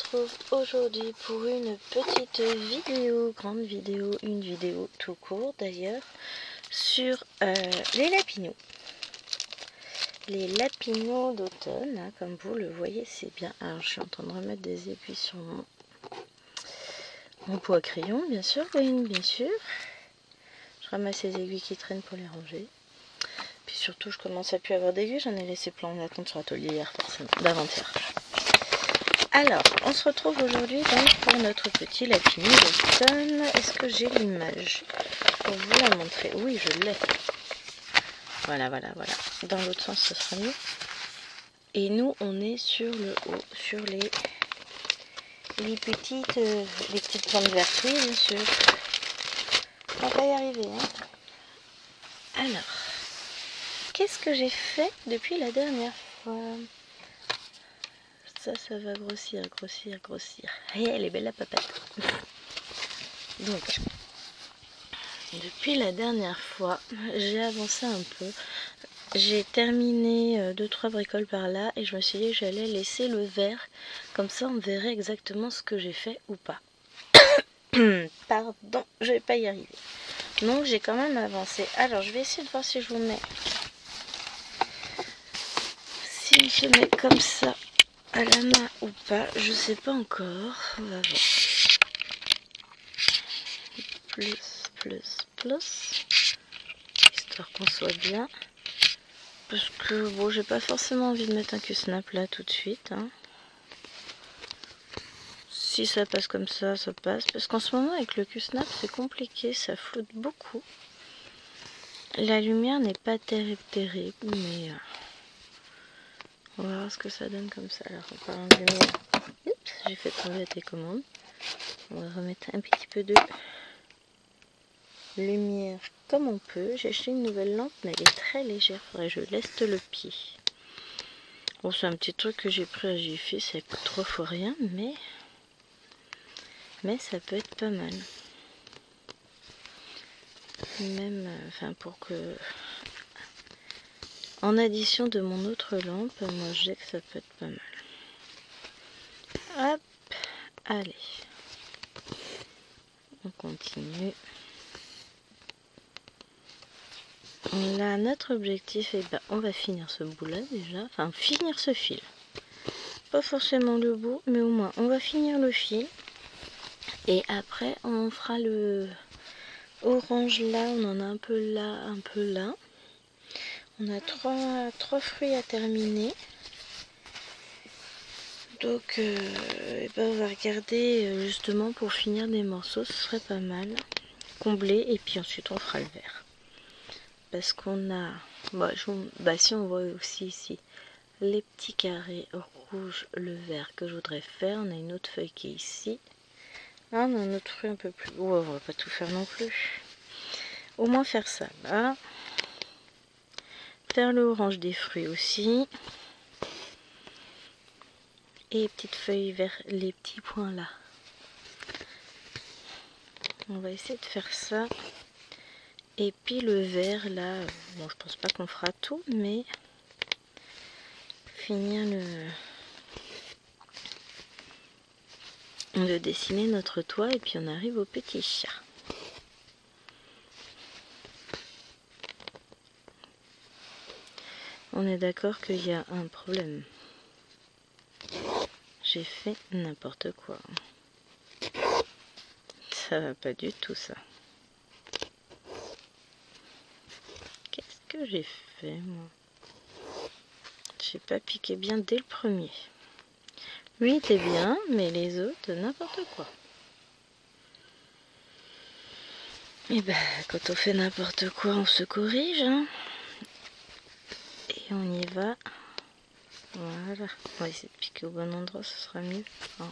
retrouve aujourd'hui pour une petite vidéo, grande vidéo, une vidéo tout court d'ailleurs, sur les lapinous. Les lapinous d'automne, hein, comme vous le voyez, c'est bien. Alors je suis en train de remettre des aiguilles sur mon pot à crayon, bien sûr, bien sûr. Je ramasse les aiguilles qui traînent pour les ranger. Puis surtout, je commence à plus avoir d'aiguilles, j'en ai laissé plein en attente sur l'atelier hier, forcément, d'avant-hier. Alors, on se retrouve aujourd'hui donc pour notre petit lapinou d'automne. Est-ce que j'ai l'image pour vous la montrer? Oui, je l'ai. Voilà. Dans l'autre sens, ce sera mieux. Et nous, on est sur le haut, sur les petites plantes vertes, oui, bien sûr. On va y arriver, hein. Alors, qu'est-ce que j'ai fait depuis la dernière fois? Ça va grossir. Et elle est belle la papate. Donc, depuis la dernière fois, j'ai avancé un peu. J'ai terminé 2-3 bricoles par là et je me suis dit que j'allais laisser le vert. Comme ça, on verrait exactement ce que j'ai fait ou pas. Pardon, je vais pas y arriver. Donc, j'ai quand même avancé. Alors, je vais essayer de voir si je vous mets... Si on se met comme ça à la main ou pas, je sais pas encore. On va voir. Plus. Histoire qu'on soit bien. Parce que bon, j'ai pas forcément envie de mettre un Q-snap là tout de suite. Hein. Si ça passe comme ça passe. Parce qu'en ce moment, avec le Q-snap, c'est compliqué. Ça floute beaucoup. La lumière n'est pas terrible, mais on va voir ce que ça donne comme ça. Alors, en parlant de lumière, oups, j'ai fait tomber la télécommande. On va remettre un petit peu de lumière comme on peut. J'ai acheté une nouvelle lampe, mais elle est très légère. Faudrait que je leste le pied. Bon, c'est un petit truc que j'ai pris à Jiffy. Ça coûte 3 fois rien, mais ça peut être pas mal. Même, enfin, pour que... En addition de mon autre lampe, moi je sais que ça peut être pas mal. Hop, allez. On continue. Là, notre objectif, est on va finir ce bout-là déjà. Enfin, finir ce fil. Pas forcément le bout, mais au moins, on va finir le fil. Et après, on fera le orange là. On en a un peu là. On a trois fruits à terminer. Donc, on va regarder justement pour finir des morceaux. Ce serait pas mal. Combler et puis ensuite on fera le vert. Parce qu'on a... si on voit aussi ici les petits carrés rouge, le vert que je voudrais faire. On a une autre feuille qui est ici. Ah, on a un autre fruit un peu plus... Oh, on va pas tout faire non plus. Au moins faire ça là. Faire le orange des fruits aussi. Et petites feuilles vers les petits points là. On va essayer de faire ça. Et puis le vert là, bon je pense pas qu'on fera tout, mais finir de dessiner notre toit et puis on arrive au petit chat. On est d'accord qu'il y a un problème. J'ai fait n'importe quoi. Ça va pas du tout ça. Qu'est-ce que j'ai fait moi? J'ai pas piqué bien dès le premier. Lui était bien, mais les autres n'importe quoi. Et quand on fait n'importe quoi, on se corrige, hein. Et on y va. Voilà. On va essayer de piquer au bon endroit, ce sera mieux. Hein.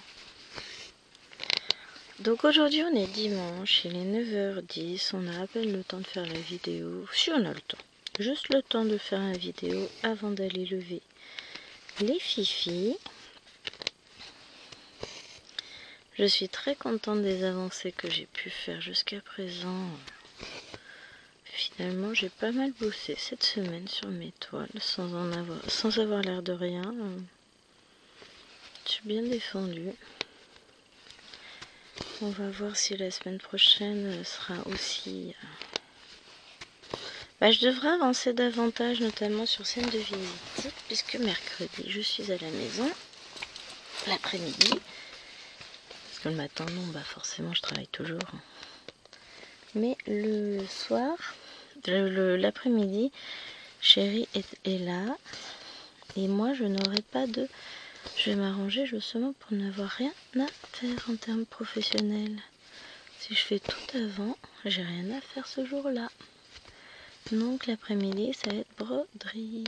Donc aujourd'hui on est dimanche, il est 9h10, on a à peine le temps de faire la vidéo. Si on a le temps. Juste le temps de faire la vidéo avant d'aller lever les fifis. Je suis très contente des avancées que j'ai pu faire jusqu'à présent. Finalement, j'ai pas mal bossé cette semaine sur mes toiles sans avoir l'air de rien. Je suis bien défendue. On va voir si la semaine prochaine sera aussi... je devrais avancer davantage, notamment sur scène de visite, puisque mercredi, je suis à la maison, l'après-midi. Parce que le matin, non, forcément, je travaille toujours. Mais le soir, l'après-midi, chérie est là. Et moi, je n'aurai pas de... Je vais m'arranger justement pour n'avoir rien à faire en termes professionnels. Si je fais tout avant, j'ai rien à faire ce jour-là. Donc l'après-midi, ça va être broderie.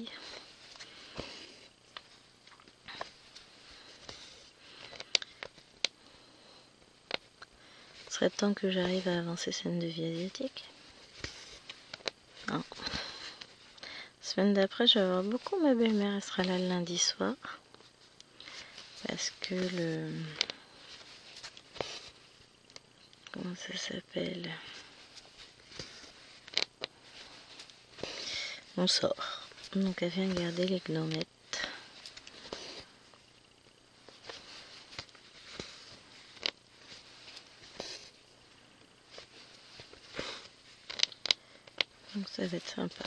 Il serait temps que j'arrive à avancer scène de vie asiatique. Non. Semaine d'après, je vais avoir beaucoup ma belle-mère. Elle sera là le lundi soir. Parce que comment ça s'appelle? On sort. Donc elle vient garder les gnomettes. Donc ça va être sympa.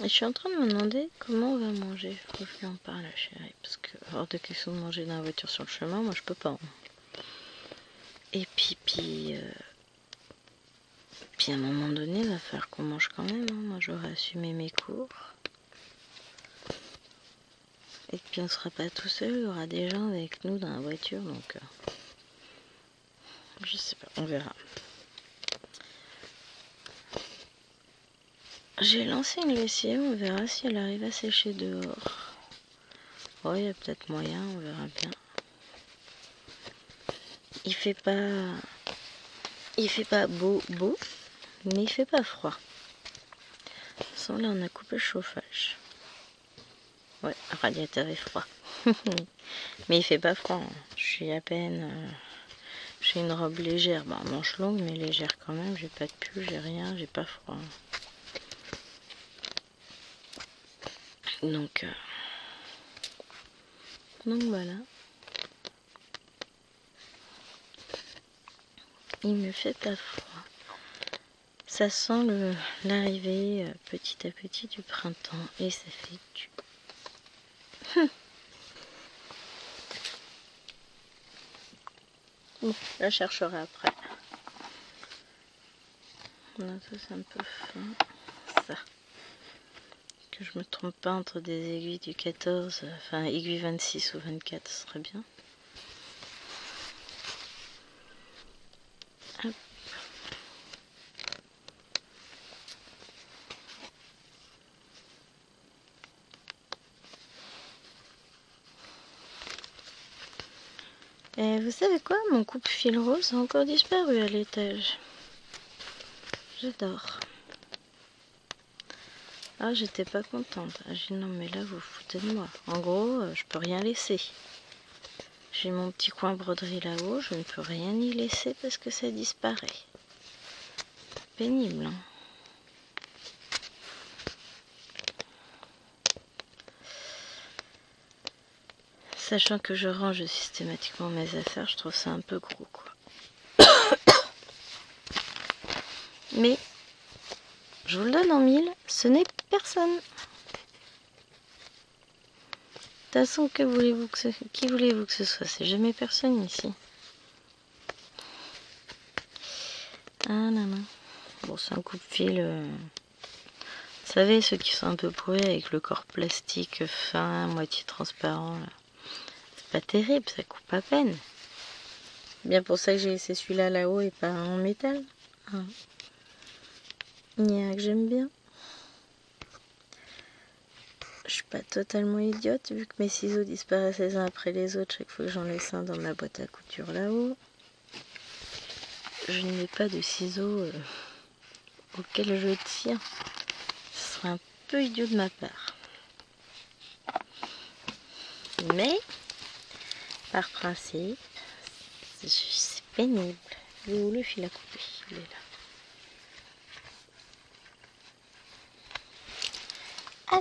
Et je suis en train de me demander comment on va manger. Faut que je lui en parle à chérie. Parce que hors de question de manger dans la voiture sur le chemin, moi je peux pas. Et puis à un moment donné, il va falloir qu'on mange quand même. Moi j'aurais assumé mes cours. Et puis on ne sera pas tout seul, il y aura des gens avec nous dans la voiture. Donc je sais pas, on verra. J'ai lancé une lessive, on verra si elle arrive à sécher dehors. Oh, il y a peut-être moyen, on verra bien. Il fait pas beau, mais il fait pas froid. De toute façon, là, on a coupé le chauffage. Ouais, le radiateur est froid. Mais il fait pas froid. Hein. Je suis à peine... j'ai une robe légère. Bon, manche longue, mais légère quand même. J'ai pas de pull, j'ai rien, j'ai pas froid. Donc voilà. Il me fait pas froid. Ça sent l'arrivée petit à petit du printemps. Et ça fait du... Bon, je la chercherai après. Là, ça c'est un peu fin. Ça. Que je me trompe pas entre des aiguilles du 14, enfin aiguille 26 ou 24, ce serait bien. Hop. Et vous savez quoi? Mon coupe-fil rose a encore disparu à l'étage. J'adore. Ah, j'étais pas contente. Ah, j'ai dit non, mais là, vous foutez de moi. En gros, je peux rien laisser. J'ai mon petit coin broderie là-haut, je ne peux rien y laisser parce que ça disparaît. Pénible, hein. Sachant que je range systématiquement mes affaires, je trouve ça un peu gros, quoi. Mais, je vous le donne en mille, ce n'est personne. De toute façon, qui voulez-vous que ce soit? C'est jamais personne ici. Ah non, non. Bon, c'est un coupe-fil. Vous savez, ceux qui sont un peu pourris avec le corps plastique fin, moitié transparent. Là. C'est pas terrible, ça coupe à peine. Bien pour ça que j'ai laissé celui-là là-haut et pas en métal. Ah. Il y a que j'aime bien. Je suis pas totalement idiote vu que mes ciseaux disparaissent les uns après les autres chaque fois que j'en laisse un dans ma boîte à couture là-haut. Je ne mets pas de ciseaux auxquels je tiens. Ce serait un peu idiot de ma part. Mais, par principe, c'est pénible. Il est où le fil à couper? Il est là.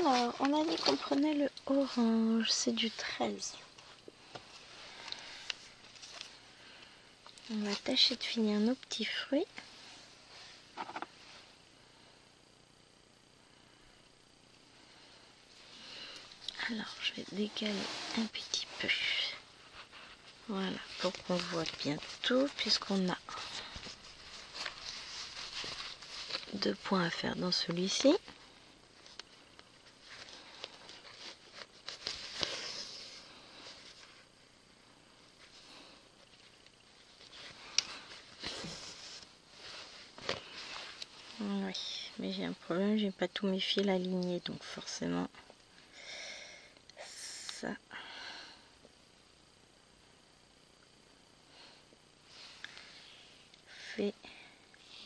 Alors, on a dit qu'on prenait le orange, c'est du 13. On va tâcher de finir nos petits fruits. Alors, je vais décaler un petit peu. Voilà, pour qu'on voit bien tout, puisqu'on a 2 points à faire dans celui-ci. Oui, mais j'ai un problème, j'ai pas tous mes fils alignés, donc forcément ça fait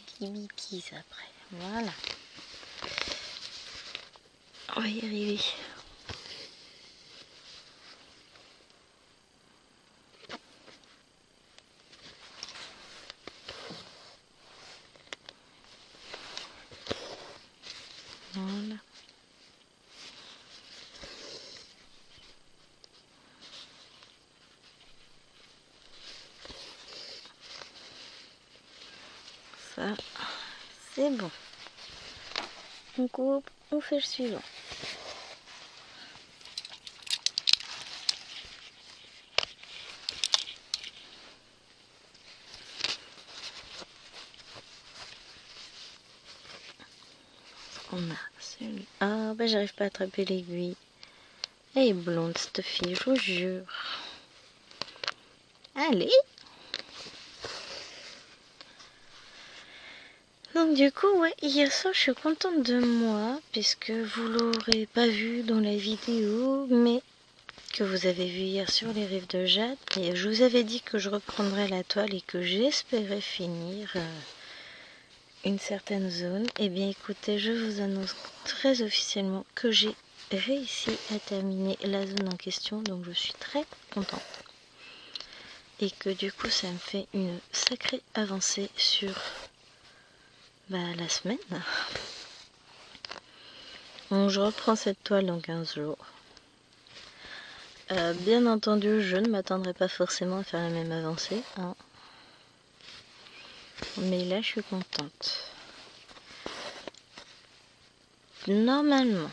kibikis après. Voilà, on va y arriver. Voilà. Ça, c'est bon. On coupe, on fait le suivant. On a celui. Ah, bah j'arrive pas à attraper l'aiguille. Elle est blonde cette fille, je vous jure. Allez. Donc du coup, ouais, hier soir, je suis contente de moi, puisque vous l'aurez pas vu dans la vidéo, mais que vous avez vu hier sur les rives de Jade. Et je vous avais dit que je reprendrais la toile et que j'espérais finir une certaine zone. Et bien écoutez, je vous annonce très officiellement que j'ai réussi à terminer la zone en question, donc je suis très contente. Et que du coup, ça me fait une sacrée avancée sur la semaine. Donc je reprends cette toile dans 15 jours. Bien entendu, je ne m'attendrai pas forcément à faire la même avancée, hein. Mais là, je suis contente. Normalement,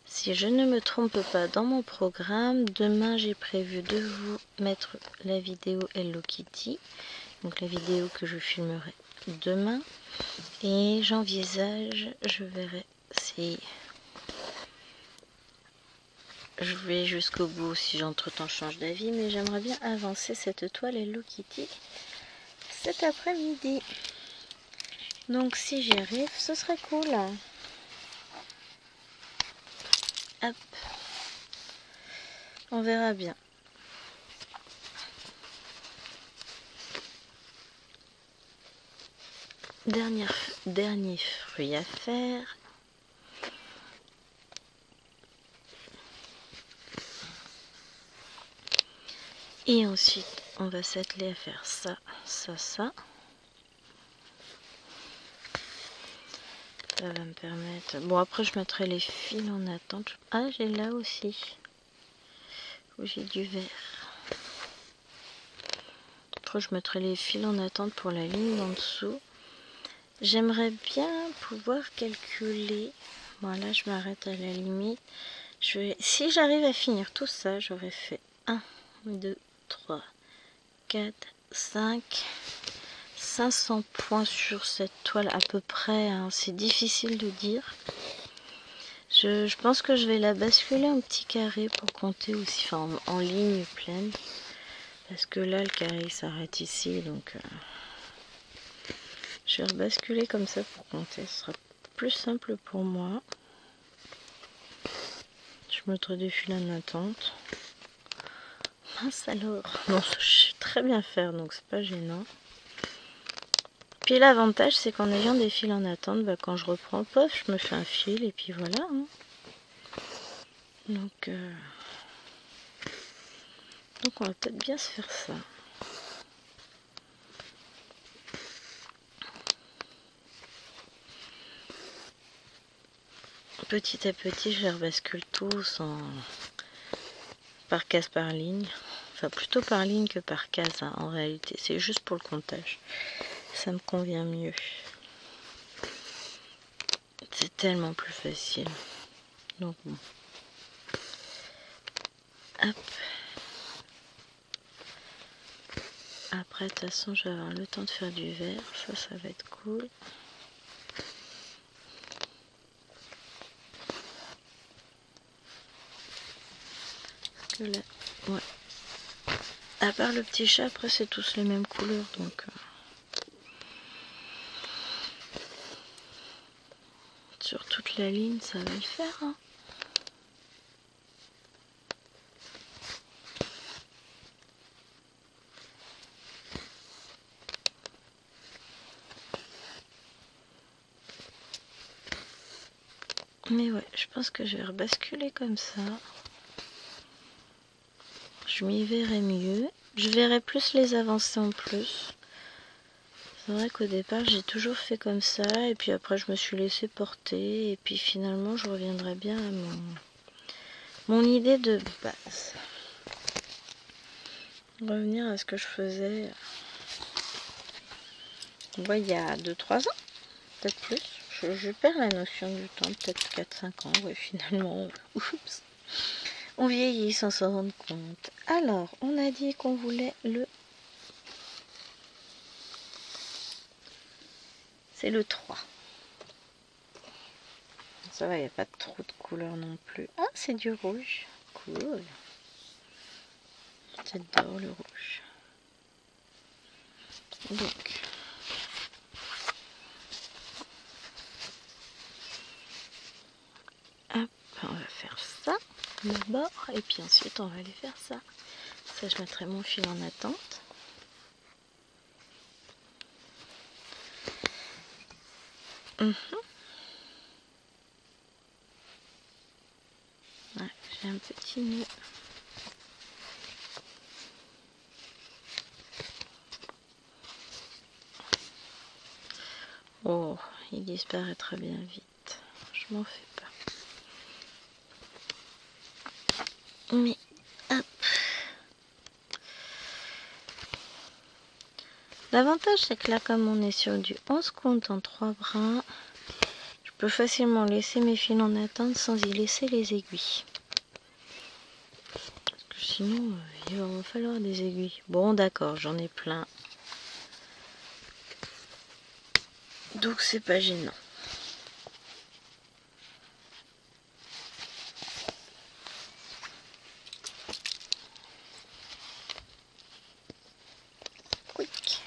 si je ne me trompe pas dans mon programme, demain j'ai prévu de vous mettre la vidéo Hello Kitty, donc la vidéo que je filmerai demain. Et j'envisage, je verrai si je vais jusqu'au bout, si j'entre-temps je change d'avis, mais j'aimerais bien avancer cette toile Hello Kitty cet après-midi. Donc si j'y arrive, ce serait cool. Hop. On verra bien. Dernier fruit à faire. Et ensuite, on va s'atteler à faire ça, ça, ça. Ça va me permettre... Bon, après, je mettrai les fils en attente. Ah, j'ai là aussi. Où j'ai du vert. Après, je mettrai les fils en attente pour la ligne d'en dessous. J'aimerais bien pouvoir calculer. Voilà, je m'arrête à la limite. Si j'arrive à finir tout ça, j'aurais fait 1, 2, 3, 4, 5, 500 points sur cette toile à peu près, hein. C'est difficile de dire. Je pense que je vais la basculer en petit carré pour compter aussi, enfin en ligne pleine. Parce que là, le carré s'arrête ici, donc je vais rebasculer comme ça pour compter. Ce sera plus simple pour moi. Je mettrai des fils en attente. Mince alors. Non, je sais très bien faire, donc c'est pas gênant. Puis l'avantage, c'est qu'en ayant des fils en attente, quand je reprends, pof, je me fais un fil et puis voilà, hein. Donc on va peut-être bien se faire ça. petit à petit, je rebascule tout sans... par case par ligne. Enfin, plutôt par ligne que par case, hein, en réalité. C'est juste pour le comptage. Ça me convient mieux. C'est tellement plus facile. Donc bon. Hop. Après, de toute façon, je vais avoir le temps de faire du vert. Ça va être cool. Parce que là, ouais. À part le petit chat, après, c'est tous les mêmes couleurs. Donc, sur toute la ligne, ça va le faire. Hein. Mais ouais, je pense que je vais rebasculer comme ça. Je m'y verrai mieux. Je verrai plus les avancées en plus. C'est vrai qu'au départ, j'ai toujours fait comme ça. Et puis après, je me suis laissé porter. Et puis finalement, je reviendrai bien à mon idée de base. Revenir à ce que je faisais ouais, il y a 2-3 ans. Peut-être plus. Je perds la notion du temps. Peut-être 4-5 ans. Ouais, finalement. Oups. On vieillit sans s'en rendre compte. Alors, on a dit qu'on voulait le... C'est le 3. Ça va, il n'y a pas trop de couleurs non plus. Ah, c'est du rouge. Cool. J'adore le rouge. Donc, hop, on va faire ça d'abord. Et puis ensuite, on va aller faire ça. Ça, je mettrai mon fil en attente. Ouais, j'ai un petit nœud. Oh, il disparaîtra bien vite. Je m'en fais pas. Mais, hop. L'avantage, c'est que là, comme on est sur du 11 compte en 3 brins, je peux facilement laisser mes fils en attente sans y laisser les aiguilles. Parce que sinon, il va me falloir des aiguilles. Bon, d'accord, j'en ai plein. Donc, c'est pas gênant. Quick.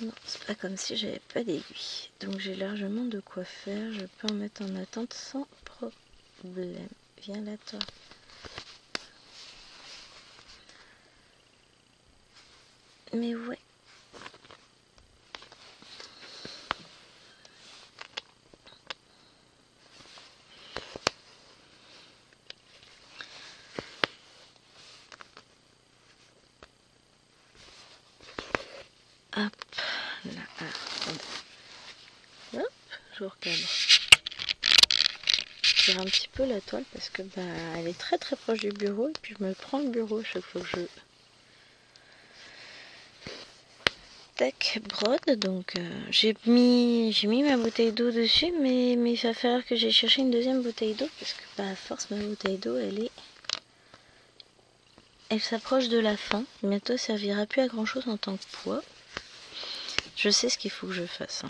Non, c'est pas comme si j'avais pas d'aiguilles. Donc, j'ai largement de quoi faire. Je peux en mettre en attente sans problème. Viens là, toi. Mais ouais. Hop, là, hop, je recadre. Je tire un petit peu la toile parce que bah elle est très très proche du bureau et puis je me prends le bureau à chaque fois que je tac brode. Donc j'ai mis ma bouteille d'eau dessus, mais il va falloir que j'ai cherché une deuxième bouteille d'eau parce que bah à force ma bouteille d'eau elle s'approche de la fin. Bientôt, ça servira plus à grand chose en tant que poids. Je sais ce qu'il faut que je fasse.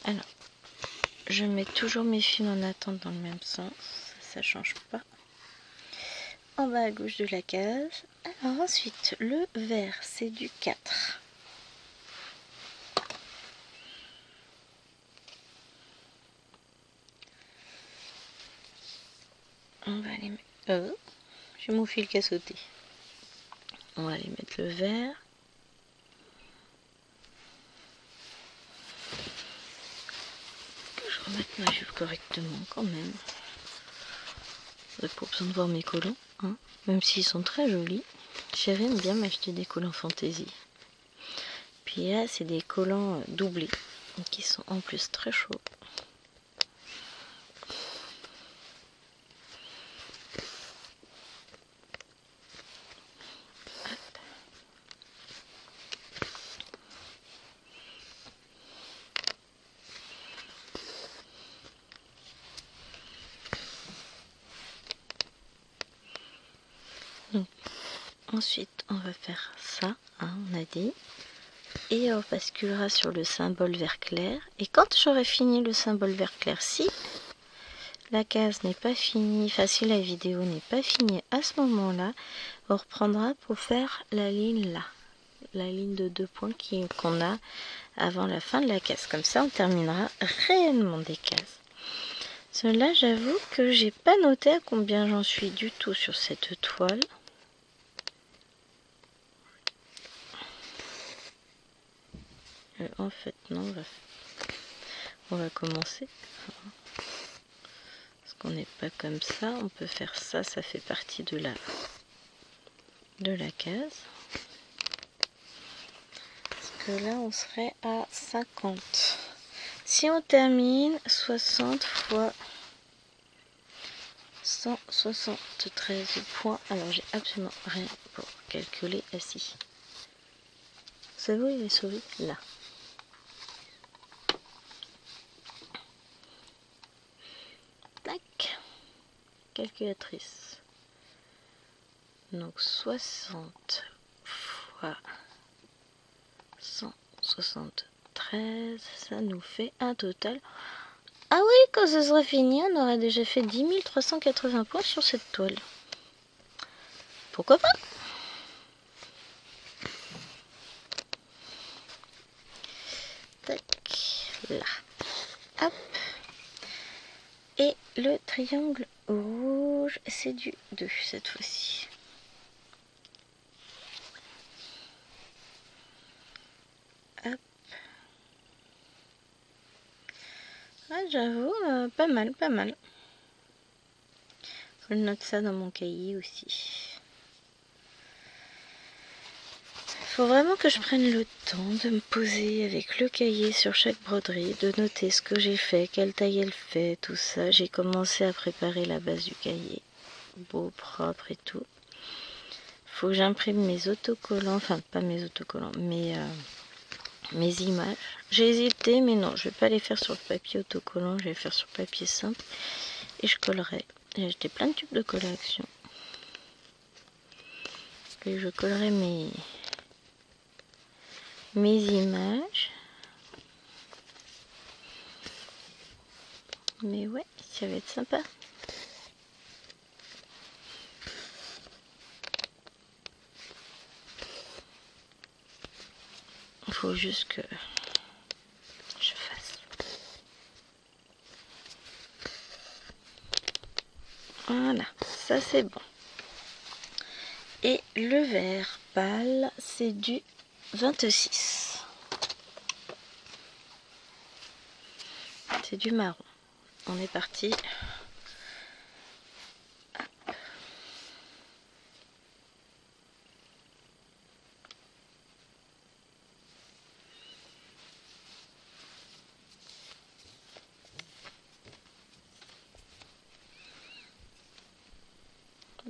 Alors, je mets toujours mes fils en attente dans le même sens. Ça change pas. En bas à gauche de la case. Alors ensuite, le vert, c'est du 4. On va aller mettre... Oh, j'ai mon fil qui a sauté. On va aller mettre le vert. Je remette ma jupe correctement quand même. Vous n'avez pas besoin de voir mes collants, hein, même s'ils sont très jolis. Chérie aime bien m'acheter des collants fantaisie. Puis là, c'est des collants doublés. qui sont en plus très chauds. Donc, ensuite, on va faire ça, hein, on a dit. Et on basculera sur le symbole vert clair. Et quand j'aurai fini le symbole vert clair, si la case n'est pas finie, enfin si la vidéo n'est pas finie à ce moment-là, on reprendra pour faire la ligne là. La ligne de 2 points qu'on a avant la fin de la case. Comme ça, on terminera réellement des cases. Là, j'avoue que j'ai pas noté à combien j'en suis du tout sur cette toile. En fait, non, on va commencer. Parce qu'on n'est pas comme ça. On peut faire ça, ça fait partie de la case. Parce que là, on serait à 50. Si on termine 60 fois 173 points, alors j'ai absolument rien pour calculer assis. Vous savez où il est souris? Là. Tac. Calculatrice. Donc 60 fois 173, ça nous fait un total. Ah oui, quand ce sera fini, on aura déjà fait 10 380 points sur cette toile. Pourquoi pas? Tac, là. Hop. Et le triangle rouge, c'est du 2 cette fois-ci. Hop. Ah, j'avoue, pas mal, pas mal. Je note ça dans mon cahier aussi. Faut vraiment que je prenne le temps de me poser avec le cahier sur chaque broderie, de noter ce que j'ai fait, quelle taille elle fait, tout ça. J'ai commencé à préparer la base du cahier, beau, propre et tout. Faut que j'imprime mes autocollants, enfin pas mes autocollants, mes images. J'ai hésité, mais non, je vais pas les faire sur le papier autocollant, je vais les faire sur papier simple et je collerai. J'ai acheté plein de tubes de colle à action. Et je collerai mes images. Mais ouais, ça va être sympa. Il faut juste que je fasse. Voilà, ça c'est bon. Et le vert pâle, c'est du 26. C'est du marron. On est parti.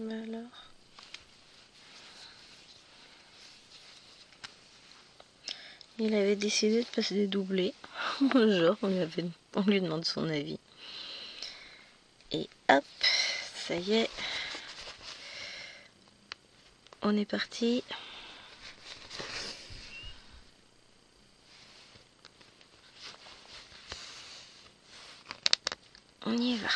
Alors. Il avait décidé de passer des doublés. Genre, on lui demande son avis. Et hop, ça y est. On est parti. On y va.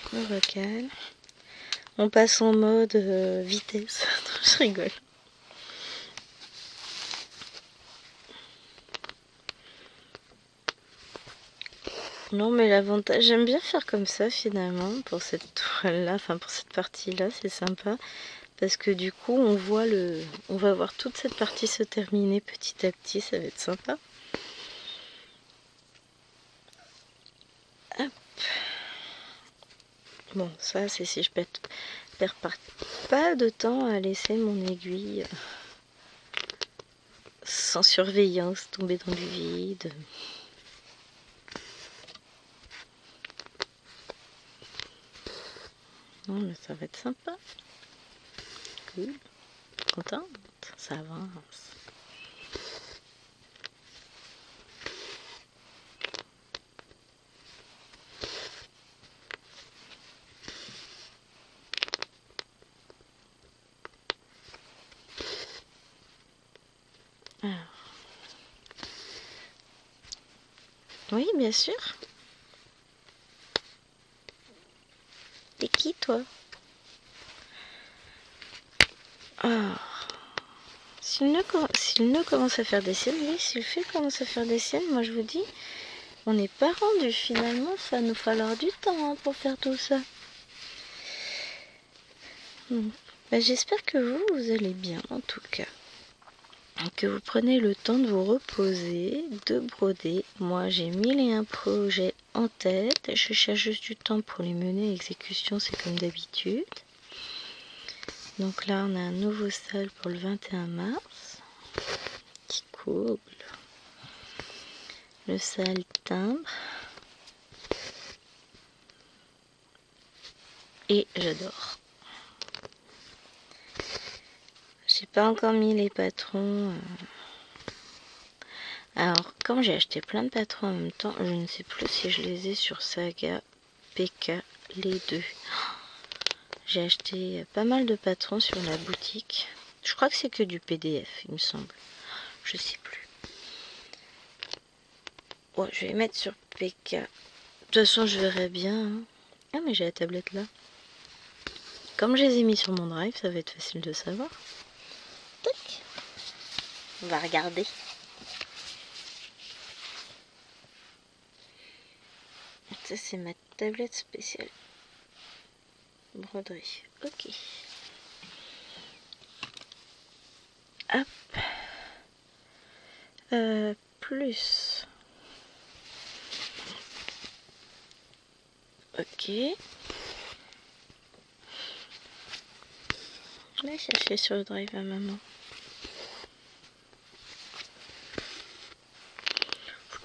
Je me recale. On passe en mode vitesse. Je rigole. Non, mais l'avantage, j'aime bien faire comme ça finalement pour cette toile-là, enfin pour cette partie-là, c'est sympa parce que du coup on va voir toute cette partie se terminer petit à petit, ça va être sympa. Bon, ça c'est si je perds pas de temps à laisser mon aiguille sans surveillance tomber dans du vide. Non, mais ça va être sympa. Cool. Contente. Ça avance. Alors. Oui, bien sûr. T'es qui, toi? Ah. S'il ne commence à faire des siennes, oui, si le fil commence à faire des siennes, moi je vous dis, on n'est pas rendu. Finalement, ça va nous falloir du temps pour faire tout ça. Ben, j'espère que vous allez bien en tout cas. Que vous prenez le temps de vous reposer, de broder. Moi, j'ai 1001 projets en tête. Je cherche juste du temps pour les mener à exécution, c'est comme d'habitude. Donc là, on a un nouveau style pour le 21 mars. Qui cool. Le sale timbre. Et j'adore. J'ai pas encore mis les patrons. Alors, comme j'ai acheté plein de patrons en même temps, je ne sais plus si je les ai sur Saga, PK, les deux. J'ai acheté pas mal de patrons sur la boutique. Je crois que c'est que du PDF, il me semble. Je sais plus. Ouais, je vais les mettre sur PK. De toute façon, je verrai bien. Hein. Ah, mais j'ai la tablette là. Comme je les ai mis sur mon drive, ça va être facile de savoir. Tac. On va regarder. Ça, c'est ma tablette spéciale. Broderie. Ok. Hop. Plus. Ok. Je vais chercher sur le drive à maman.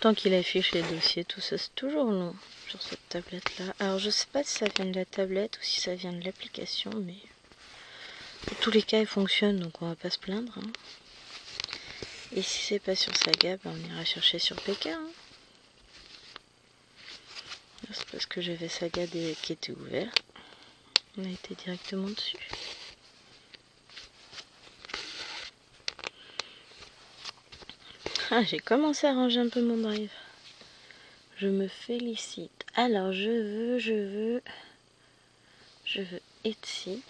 Tant qu'il affiche les dossiers, tout ça, c'est toujours long sur cette tablette là. Alors je sais pas si ça vient de la tablette ou si ça vient de l'application, mais dans tous les cas elle fonctionne, donc on va pas se plaindre. Hein. Et si c'est pas sur Saga, ben on ira chercher sur PK. Hein. C'est parce que j'avais Saga qui était ouvert. On a été directement dessus. Ah, j'ai commencé à ranger un peu mon drive. Je me félicite. Alors, je veux Etsy.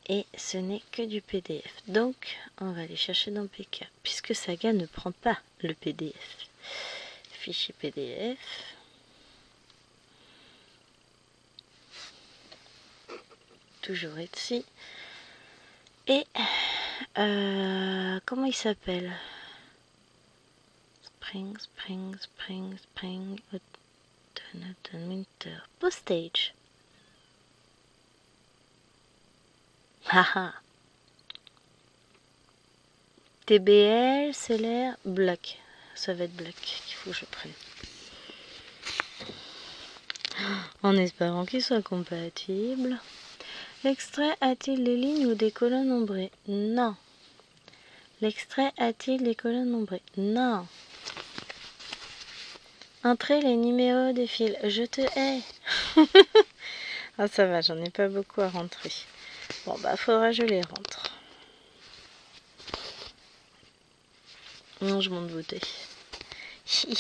Et ce n'est que du PDF. Donc, on va aller chercher dans PK. Puisque Saga ne prend pas le PDF. Fichier PDF. Toujours Etsy. Et comment il s'appelle? Spring, autumn, winter. Postage. Haha. TBL, Seller, Black. Ça va être Black qu'il faut que je prenne. En espérant qu'il soit compatible. L'extrait a-t-il des lignes ou des colonnes ombrées? Non. L'extrait a-t-il des colonnes ombrées? Non. Entrez les numéros des fils. Je te hais. Ah ça va, j'en ai pas beaucoup à rentrer. Bon bah faudra que je les rentre. Non, je m'en doutais.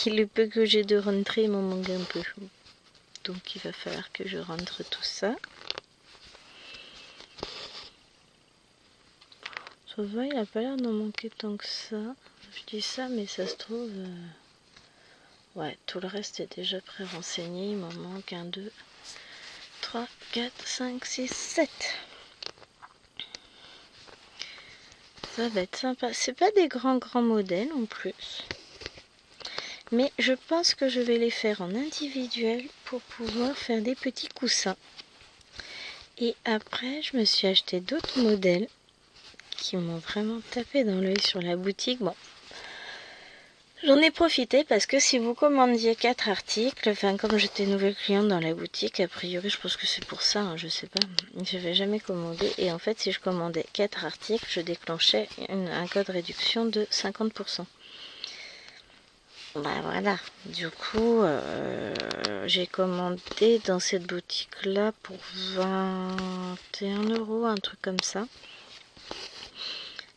Le peu que j'ai de rentrer m'en manque un peu. Donc il va falloir que je rentre tout ça. Ça va, il a pas l'air d'en manquer tant que ça. Je dis ça, mais ça se trouve... Ouais, tout le reste est déjà pré-renseigné. Il m'en manque 1, 2, 3, 4, 5, 6, 7. peuvent être sympas. C'est pas des grands modèles en plus. Mais je pense que je vais les faire en individuel pour pouvoir faire des petits coussins. Et après, je me suis acheté d'autres modèles qui m'ont vraiment tapé dans l'œil sur la boutique. Bon, j'en ai profité parce que si vous commandiez 4 articles, enfin comme j'étais nouvelle cliente dans la boutique, a priori je pense que c'est pour ça, hein, je sais pas, je n'avais jamais commandé. Et en fait si je commandais 4 articles, je déclenchais un code réduction de 50%. Bah voilà, du coup j'ai commandé dans cette boutique là pour 21 €, un truc comme ça.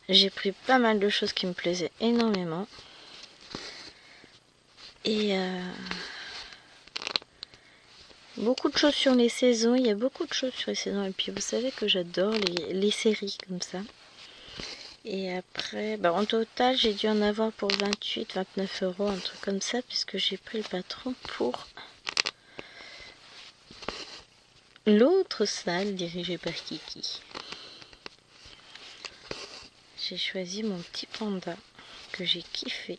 J'ai pris pas mal de choses qui me plaisaient énormément. Et beaucoup de choses sur les saisons, il y a beaucoup de choses sur les saisons. Et puis vous savez que j'adore les séries comme ça. Et après, bah en total, j'ai dû en avoir pour 28, 29 €, un truc comme ça, puisque j'ai pris le patron pour l'autre salle dirigée par Kiki. J'ai choisi mon petit panda que j'ai kiffé.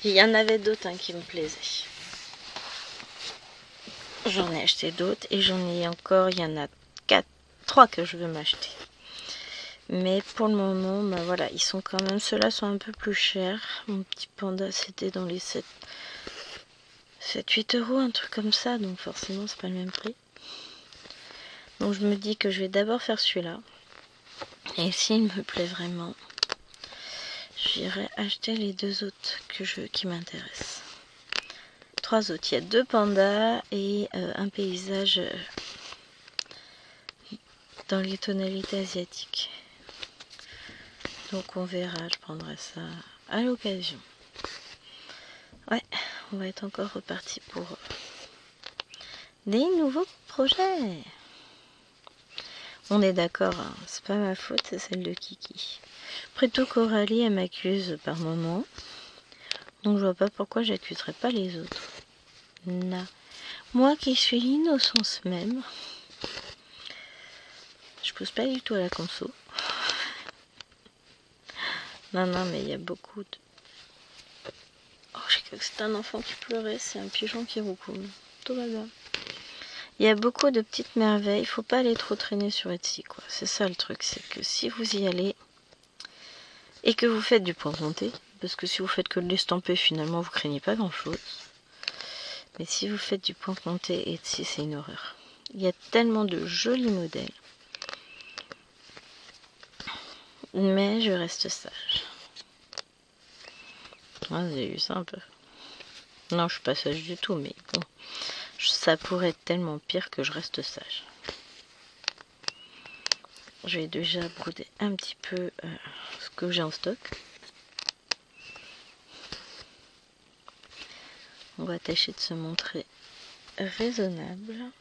Il y en avait d'autres qui me plaisaient. J'en ai acheté d'autres et j'en ai encore, il y en a 3 que je veux m'acheter. Mais pour le moment, bah voilà, ils sont quand même, ceux-là sont un peu plus chers. Mon petit panda, c'était dans les 7-8 €, un truc comme ça, donc forcément, c'est pas le même prix. Donc je me dis que je vais d'abord faire celui-là. Et s'il me plaît vraiment, j'irai acheter les 2 autres qui m'intéressent. 3 autres, il y a 2 pandas et un paysage dans les tonalités asiatiques. Donc on verra, je prendrai ça à l'occasion. Ouais, on va être encore reparti pour des nouveaux projets. On est d'accord, hein, c'est pas ma faute, c'est celle de Kiki. Après tout, Coralie, elle m'accuse par moment. Donc je vois pas pourquoi j'accuserais pas les autres. Non. Moi qui suis l'innocence même, je pousse pas du tout à la conso. Non, mais il y a beaucoup de... Oh, j'ai cru que c'était un enfant qui pleurait, c'est un pigeon qui roucoule. Tout va bien. Il y a beaucoup de petites merveilles, il faut pas aller trop traîner sur Etsy, quoi. C'est ça le truc, c'est que si vous y allez et que vous faites du point compté, parce que si vous faites que de l'estamper, finalement vous craignez pas grand chose. Mais si vous faites du point compté, Etsy c'est une horreur. Il y a tellement de jolis modèles. Mais je reste sage. Ah, vous avez vu ça un peu? Non, je suis pas sage du tout, mais bon. Ça pourrait être tellement pire que je reste sage. Je vais déjà brouder un petit peu ce que j'ai en stock. On va tâcher de se montrer raisonnable.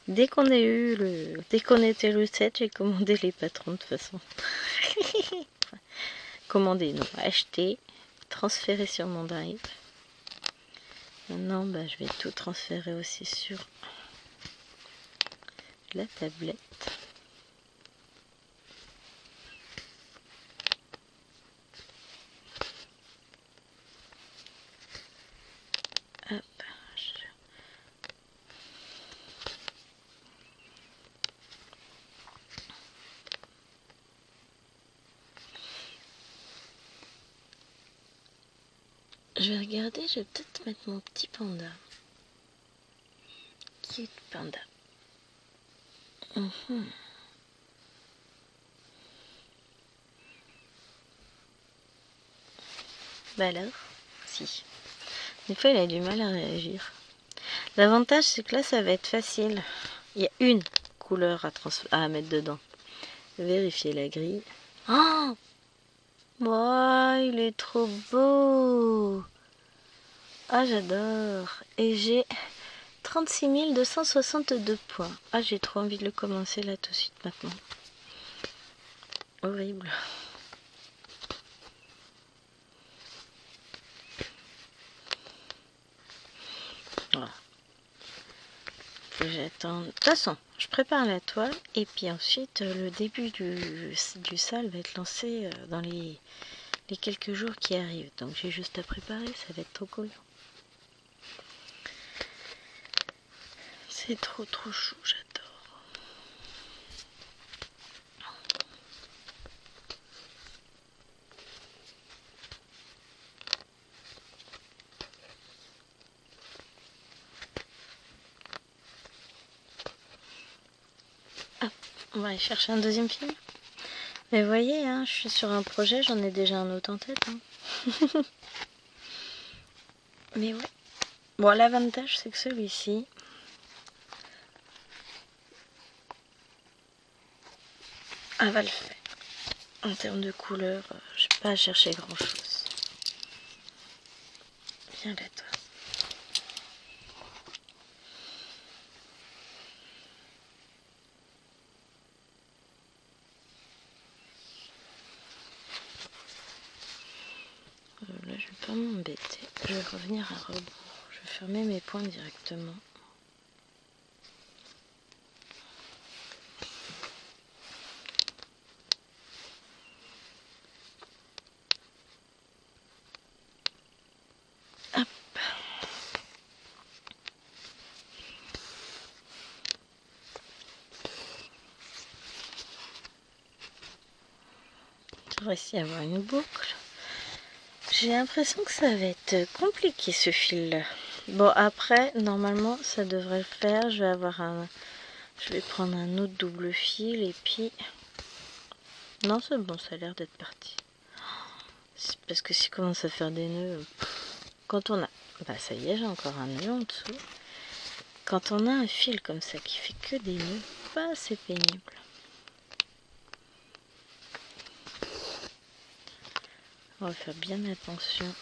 Dès qu'on était le 7, j'ai commandé les patrons de toute façon. Commandé, non, acheter, transférer sur mon drive. Maintenant, bah, je vais tout transférer aussi sur la tablette. Hop. Je vais regarder, je vais peut-être mettre mon petit panda. Cute panda. Bah alors, si. Des fois, il a du mal à réagir. L'avantage, c'est que là, ça va être facile. Il y a une couleur à mettre dedans. Vérifier la grille. Oh, oh, il est trop beau. Ah, j'adore. Et j'ai 36 262 points. Ah, j'ai trop envie de le commencer là tout de suite maintenant. Horrible. Voilà. Faut que j'attende. De toute façon, je prépare la toile et puis ensuite le début du sale va être lancé dans les quelques jours qui arrivent. Donc j'ai juste à préparer, ça va être trop cool. C'est trop chou, j'adore. On va aller chercher un deuxième film. Mais vous voyez, hein, je suis sur un projet, j'en ai déjà un autre en tête. Hein. Mais ouais. Bon, l'avantage, c'est que celui-ci... va le faire. En termes de couleur, je n'ai pas à chercher grand-chose. Viens là, toi. Là, je vais pas m'embêter. Je vais revenir à rebours. Je vais fermer mes points directement. Hop. Je réussis à avoir une boucle. J'ai l'impression que ça va être compliqué ce fil-là. Bon, après, normalement, ça devrait le faire. Je vais prendre un autre double fil et puis... Non, c'est bon, ça a l'air d'être parti. Parce que si commence à faire des nœuds... Quand on a... Bah ça y est, j'ai encore un nœud en dessous. Quand on a un fil comme ça qui fait que des nœuds, bah c'est pénible. On va faire bien attention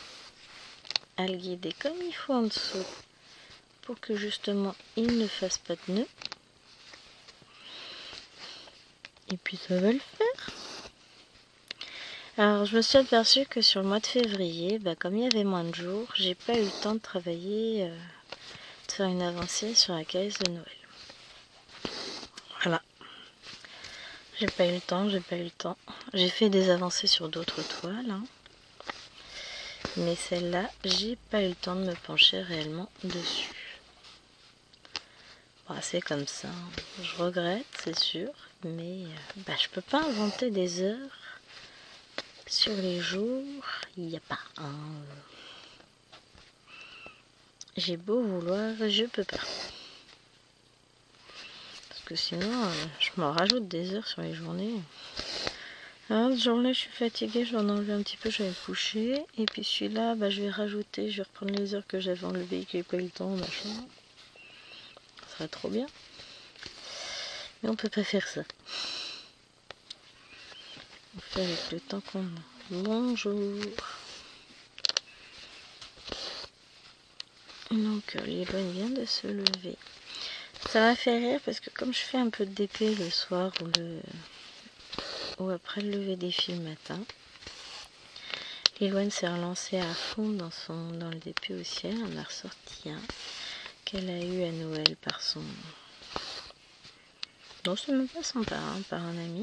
à le guider comme il faut en dessous pour que justement il ne fasse pas de nœud. Et puis ça va le faire. Alors je me suis aperçue que sur le mois de février, bah, comme il y avait moins de jours, j'ai pas eu le temps de travailler, de faire une avancée sur la caisse de Noël. Voilà. J'ai pas eu le temps. J'ai fait des avancées sur d'autres toiles. Hein. Mais celle-là, j'ai pas eu le temps de me pencher réellement dessus. Bon, c'est comme ça. Je regrette, c'est sûr. Mais bah, je peux pas inventer des heures sur les jours. Il n'y a pas un. J'ai beau vouloir, je peux pas. Parce que sinon, je m'en rajoute des heures sur les journées. Alors, ce jour-là, je suis fatiguée, je vais en enlever un petit peu, je vais me coucher. Et puis celui-là, bah, je vais rajouter, je vais reprendre les heures que j'avais enlevées, que j'ai pas eu le temps, machin. Ça serait trop bien. Mais on peut pas faire ça. On fait avec le temps qu'on a. Bonjour. Donc, Liloine vient de se lever. Ça m'a fait rire parce que comme je fais un peu de DP le soir ou après le lever des filles le matin, Liloine s'est relancée à fond dans le DP aussi. Elle en a ressorti un qu'elle a eu à Noël par son... Non, c'est même pas son parrain, par un ami.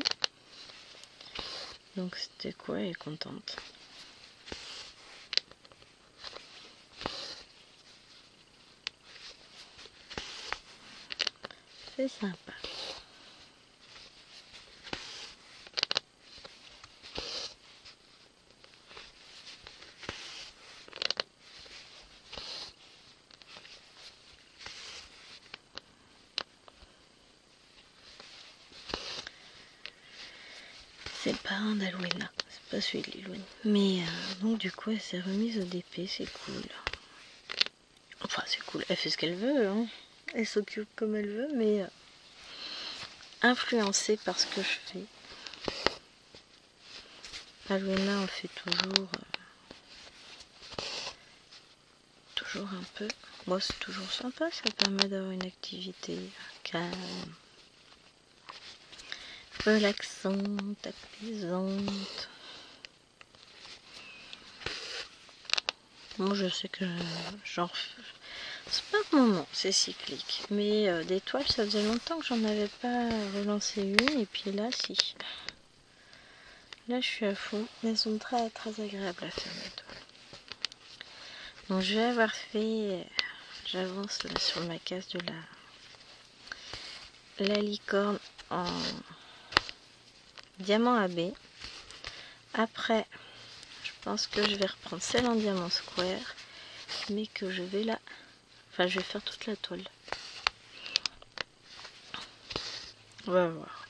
Donc c'était quoi, elle est contente. C'est sympa. C'est le parrain d'Alwena, c'est pas celui de Liloine. Mais donc du coup elle s'est remise au DP, c'est cool. Enfin c'est cool, elle fait ce qu'elle veut, hein. Elle s'occupe comme elle veut, mais influencée par ce que je fais. Alwena en fait toujours un peu. Bon, c'est toujours sympa, ça permet d'avoir une activité calme, relaxante, apaisante. Moi je sais que genre C'est pas le moment, c'est cyclique. Mais des toiles, ça faisait longtemps que j'en avais pas relancé une. Et puis là, si. Là, je suis à fond. Elles sont très très agréables à faire, mes toiles. Donc je vais avoir fait... J'avance là sur ma case de la licorne en diamant AB. Après, je pense que je vais reprendre celle en diamant square, mais que je vais là... Enfin, je vais faire toute la toile. On va voir.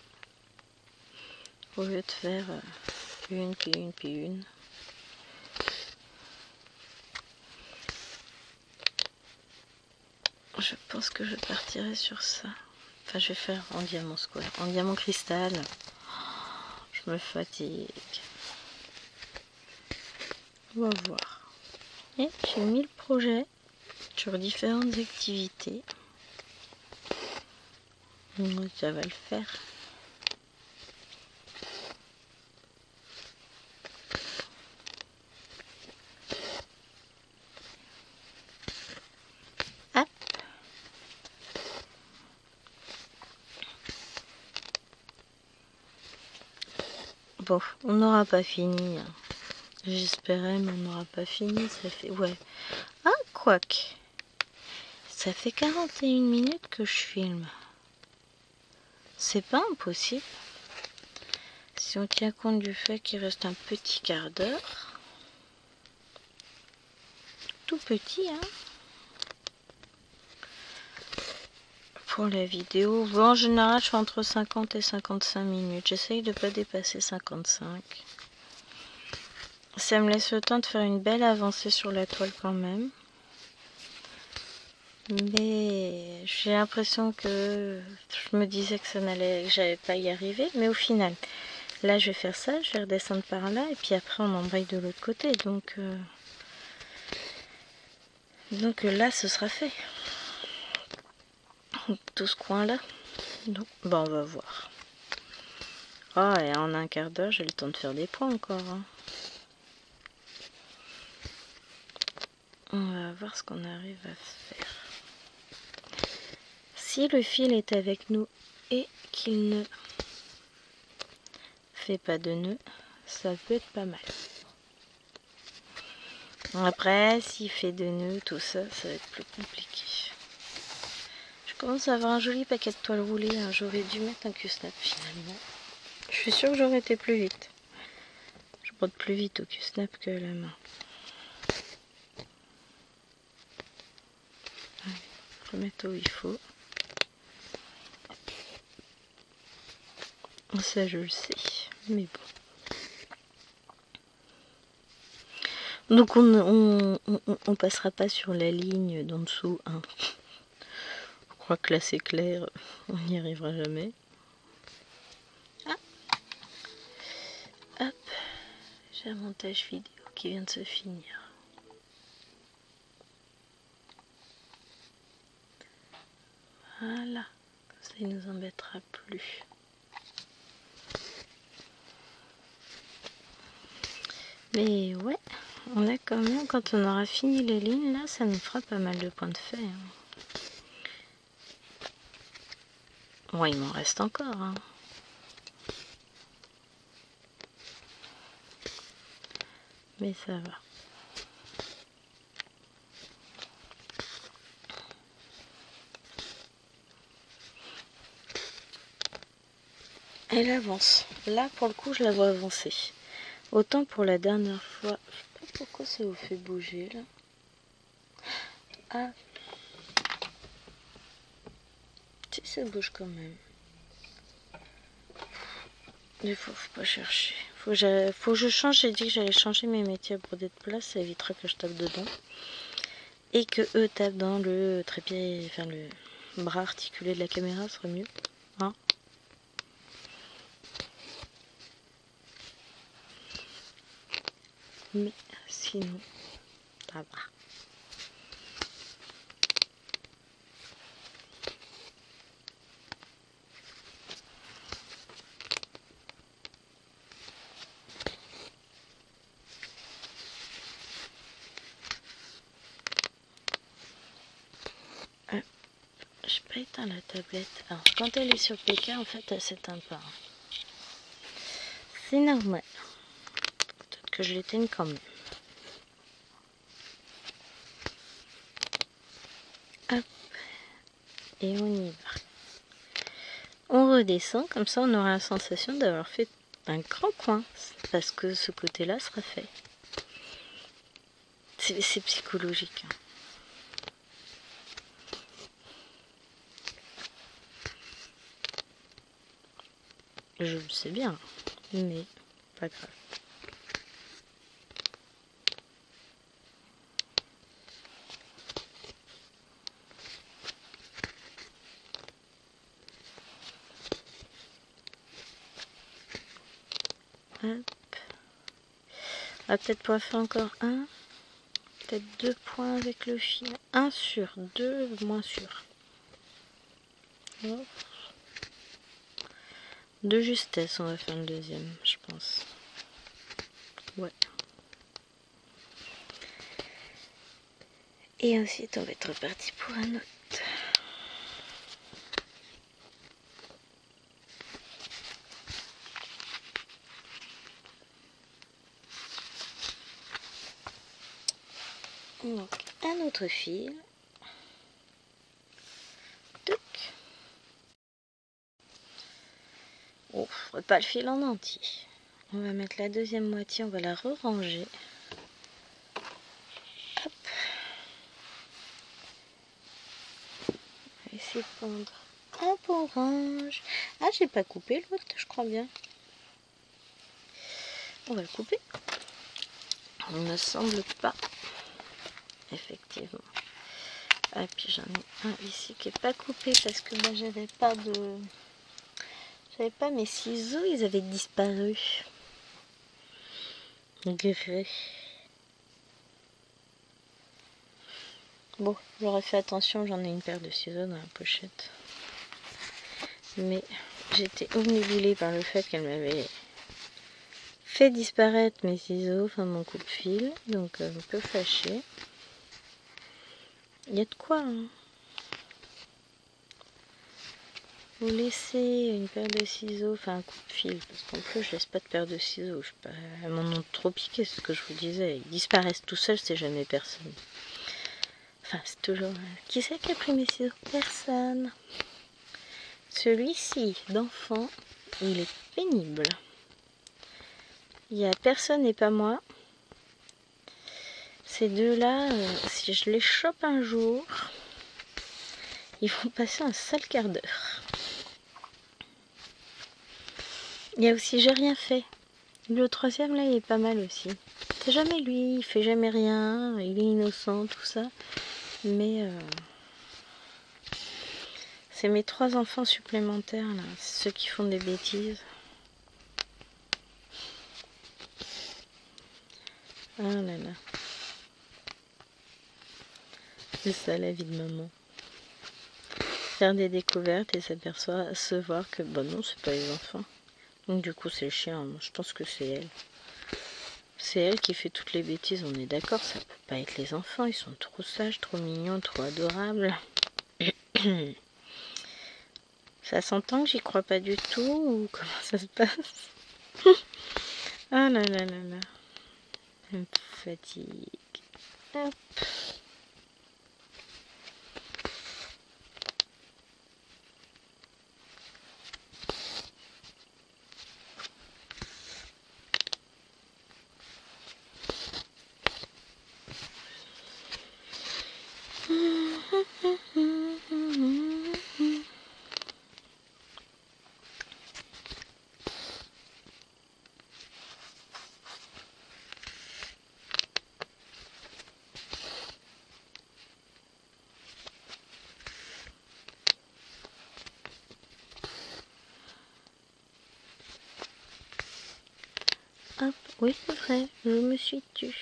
Au lieu de faire une, puis une, puis une. Je pense que je partirai sur ça. Enfin, je vais faire en diamant square. En diamant cristal, je me fatigue. On va voir. Et j'ai mis le projet sur différentes activités. Donc, ça va le faire. Hop. Bon, on n'aura pas fini. J'espérais, mais on n'aura pas fini. Ça fait... Ouais. Ah, quoique. Ça fait 41 minutes que je filme. C'est pas impossible. Si on tient compte du fait qu'il reste un petit quart d'heure. Tout petit, hein. Pour la vidéo. Bon, en général, je fais entre 50 et 55 minutes. J'essaye de ne pas dépasser 55. Ça me laisse le temps de faire une belle avancée sur la toile quand même. Mais j'ai l'impression que je me disais que ça n'allait, que j'allais pas y arriver. Mais au final, là, je vais faire ça, je vais redescendre par là. Et puis après, on embraye de l'autre côté. Donc là, ce sera fait. Tout ce coin-là. Donc, bon, on va voir. Oh, et en un quart d'heure, j'ai le temps de faire des points encore. Hein. On va voir ce qu'on arrive à faire. Si le fil est avec nous et qu'il ne fait pas de nœud, ça peut être pas mal. Après, s'il fait de nœuds, tout ça, ça va être plus compliqué. Je commence à avoir un joli paquet de toile roulée. Hein. J'aurais dû mettre un Q-snap finalement. Je suis sûre que j'aurais été plus vite. Je brode plus vite au Q-snap que à la main. Allez, remettre où il faut. Ça, je le sais. Mais bon. Donc on passera pas sur la ligne d'en dessous. Hein. Je crois que là c'est clair. On n'y arrivera jamais. Ah. Hop. J'ai un montage vidéo qui vient de se finir. Voilà. Comme ça il nous embêtera plus. Mais ouais, on a quand même, quand on aura fini les lignes, là, ça nous fera pas mal de points de fait. Hein. Bon, il m'en reste encore. Hein. Mais ça va. Elle avance. Là, pour le coup, je la vois avancer. Autant pour la dernière fois. Je sais pas pourquoi ça vous fait bouger, là. Ah. Si, ça bouge quand même. Il faut pas chercher. Faut que je change. J'ai dit que j'allais changer mes métiers à broder de place. Ça évitera que je tape dedans. Et que eux tapent dans le trépied, enfin le bras articulé de la caméra, ce serait mieux. Hein? Mais sinon, ça va. pas éteint la tablette. Alors, quand elle est sur PK, en fait, elle s'éteint pas. C'est normal. Peut-être que je l'éteigne quand même. Hop. Et on y va. On redescend, comme ça on aura la sensation d'avoir fait un grand coin. Parce que ce côté-là sera fait. C'est psychologique. Hein. Je le sais bien, mais pas grave. Hop. On va peut-être pouvoir faire encore un. Peut-être 2 points avec le fil. 1 sur 2, moins sûr. Oh. De justesse, on va faire le deuxième, je pense. Ouais. Et ensuite, on va être reparti pour un autre. Donc, un autre fil. Toc. Oh, pas le fil en entier. On va mettre la deuxième moitié, on va la re-ranger. Hop. On va essayer de prendre un bon range. Ah, j'ai pas coupé l'autre, je crois bien. On va le couper. Il ne semble pas. Effectivement. Et puis j'en ai un ici qui est pas coupé parce que ben, j'avais pas mes ciseaux, ils avaient disparu. Gré. Bon, j'aurais fait attention, j'en ai une paire de ciseaux dans la pochette. Mais j'étais obnubilée par le fait qu'elle m'avait fait disparaître mes ciseaux, enfin mon coupe-fil, donc un peu fâchée. Il y a de quoi, hein. Vous laissez une paire de ciseaux, enfin un coupe-fil, parce qu'en plus je laisse pas de paire de ciseaux, je sais pas, elles m'en ont trop piqué, c'est ce que je vous disais, ils disparaissent tout seuls, c'est jamais personne. Enfin, c'est toujours... Qui c'est qui a pris mes ciseaux? Personne. Celui-ci, d'enfant, il est pénible. Il y a personne et pas moi. Ces deux-là, si je les chope un jour, ils vont passer un sale quart d'heure. Il y a aussi J'ai rien fait. Le troisième, là, il est pas mal aussi. C'est jamais lui, il fait jamais rien, il est innocent, tout ça. Mais c'est mes 3 enfants supplémentaires, là, ceux qui font des bêtises. Ah là là. C'est ça la vie de maman. Faire des découvertes et s'apercevoir que, bah non, c'est pas les enfants. Donc du coup, c'est le chien. Moi, je pense que c'est elle. C'est elle qui fait toutes les bêtises, on est d'accord, ça peut pas être les enfants, ils sont trop sages, trop mignons, trop adorables. Ça s'entend que j'y crois pas du tout, ou comment ça se passe? Ah là là là là. Elle me fatigue. Hop. Hop, oui c'est vrai, je me suis tue.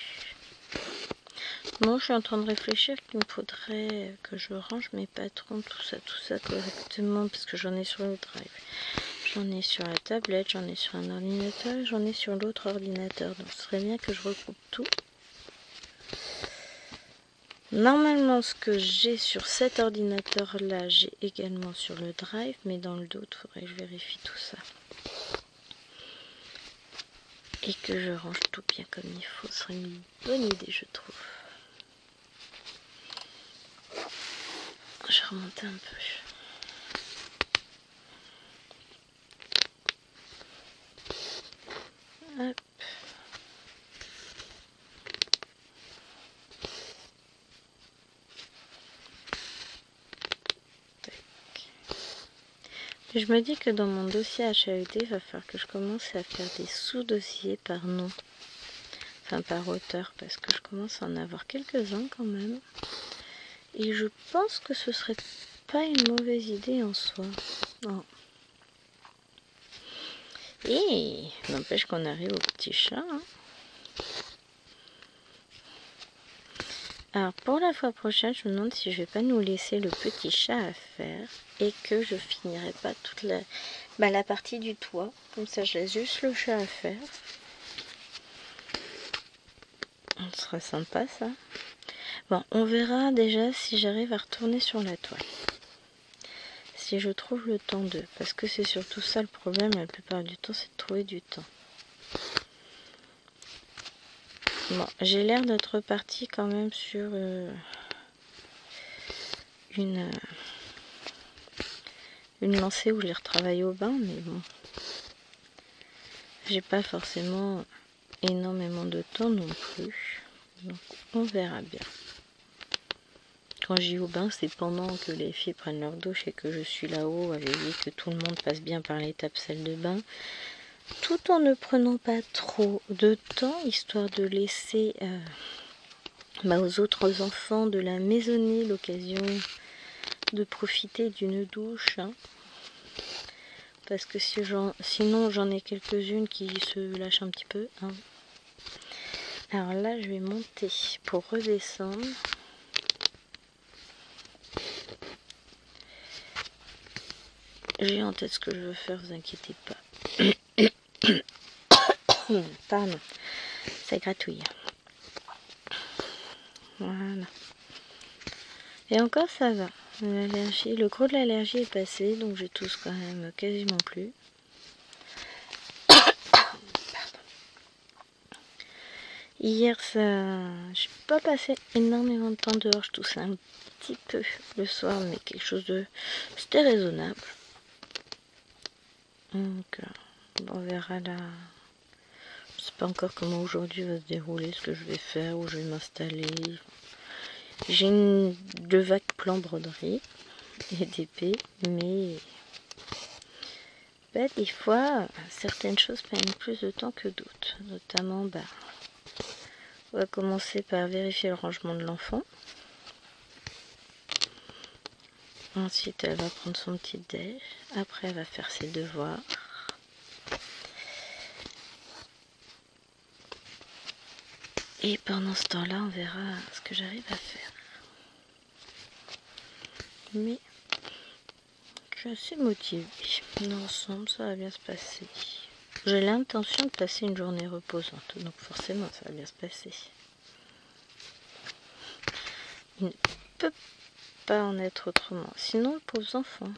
Bon, je suis en train de réfléchir qu'il me faudrait que je range mes patrons, tout ça correctement, parce que j'en ai sur le drive. J'en ai sur la tablette, j'en ai sur un ordinateur, j'en ai sur l'autre ordinateur. Donc ce serait bien que je regroupe tout. Normalement, ce que j'ai sur cet ordinateur-là, j'ai également sur le Drive, mais dans le doute, il faudrait que je vérifie tout ça. Et que je range tout bien comme il faut. Ce serait une bonne idée, je trouve. Je vais remonter un peu. Hop. Et je me dis que dans mon dossier HAED, il va falloir que je commence à faire des sous-dossiers par nom. Enfin, par auteur, parce que je commence à en avoir quelques-uns quand même. Et je pense que ce serait pas une mauvaise idée en soi. Non. Et n'empêche qu'on arrive au petit chat. Hein. Alors pour la fois prochaine, je me demande si je vais pas nous laisser le petit chat à faire et que je finirai pas toute la partie du toit. Comme ça, je laisse juste le chat à faire. Ce sera sympa ça. Bon, on verra déjà si j'arrive à retourner sur la toile. Si je trouve le temps de. Parce que c'est surtout ça le problème la plupart du temps, c'est de trouver du temps. Bon, j'ai l'air d'être reparti quand même sur une lancée où je l'ai retravaillé au bain, mais bon. J'ai pas forcément énormément de temps non plus. Donc on verra bien. Quand j'y vais au bain, c'est pendant que les filles prennent leur douche et que je suis là-haut à veiller que tout le monde passe bien par l'étape salle de bain. Tout en ne prenant pas trop de temps, histoire de laisser aux autres enfants de la maisonnée l'occasion de profiter d'une douche. Hein. Parce que sinon j'en ai quelques-unes qui se lâchent un petit peu. Hein. Alors là, je vais monter pour redescendre. J'ai en tête ce que je veux faire, vous inquiétez pas. Pardon, ça gratouille. Voilà. Et encore ça va. Le gros de l'allergie est passé, donc j'ai tousse quand même quasiment plus. Hier, j'ai pas passé énormément de temps dehors, je toussais un petit peu le soir, mais quelque chose c'était raisonnable. Donc, on verra là. Je sais pas encore comment aujourd'hui va se dérouler, ce que je vais faire, où je vais m'installer. J'ai de vagues plans broderie et d'épée, mais des fois, certaines choses prennent plus de temps que d'autres. Notamment, on va commencer par vérifier le rangement de l'enfant. Ensuite, elle va prendre son petit déj. Après, elle va faire ses devoirs. Et pendant ce temps-là, on verra ce que j'arrive à faire. Mais je suis assez motivée. Dans l'ensemble, ça va bien se passer. J'ai l'intention de passer une journée reposante, donc forcément, ça va bien se passer. Il ne peut pas en être autrement. Sinon, le pauvre enfant.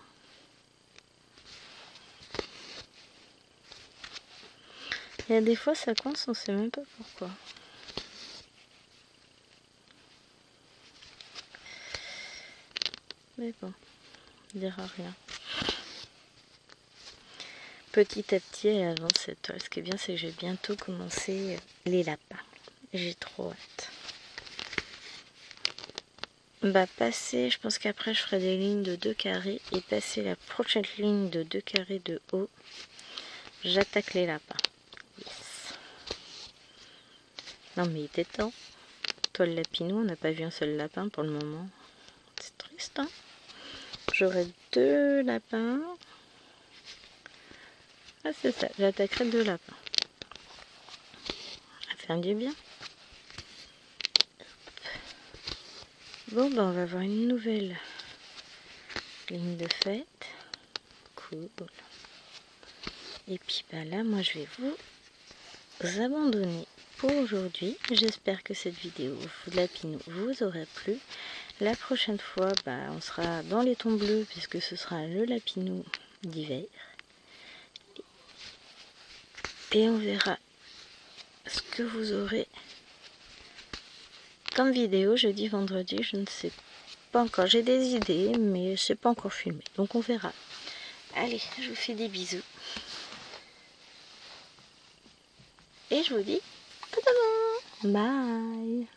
Il y a des fois, ça coince, on ne sait même pas pourquoi. Mais bon, on dira rien. Petit à petit, elle avance cette toile. Ce qui est bien, c'est que j'ai bientôt commencé les lapins. J'ai trop hâte. Passer, je pense qu'après, je ferai des lignes de 2 carrés. Et passer la prochaine ligne de 2 carrés de haut, j'attaque les lapins. Yes. Non, mais il était temps. Toile lapinou, on n'a pas vu un seul lapin pour le moment. C'est triste, hein. J'aurai 2 lapins. Ah, c'est ça, j'attaquerai 2 lapins. Ça fait un du bien. Bon, on va voir une nouvelle ligne de fête. Cool. Et puis là, moi, je vais vous abandonner pour aujourd'hui. J'espère que cette vidéo de lapinou vous aura plu. La prochaine fois, on sera dans les tons bleus puisque ce sera le lapinou d'hiver. Et on verra ce que vous aurez comme vidéo jeudi, vendredi, je ne sais pas encore. J'ai des idées, mais je sais pas encore filmé. Donc on verra. Allez, je vous fais des bisous. Et je vous dis à demain. Bye.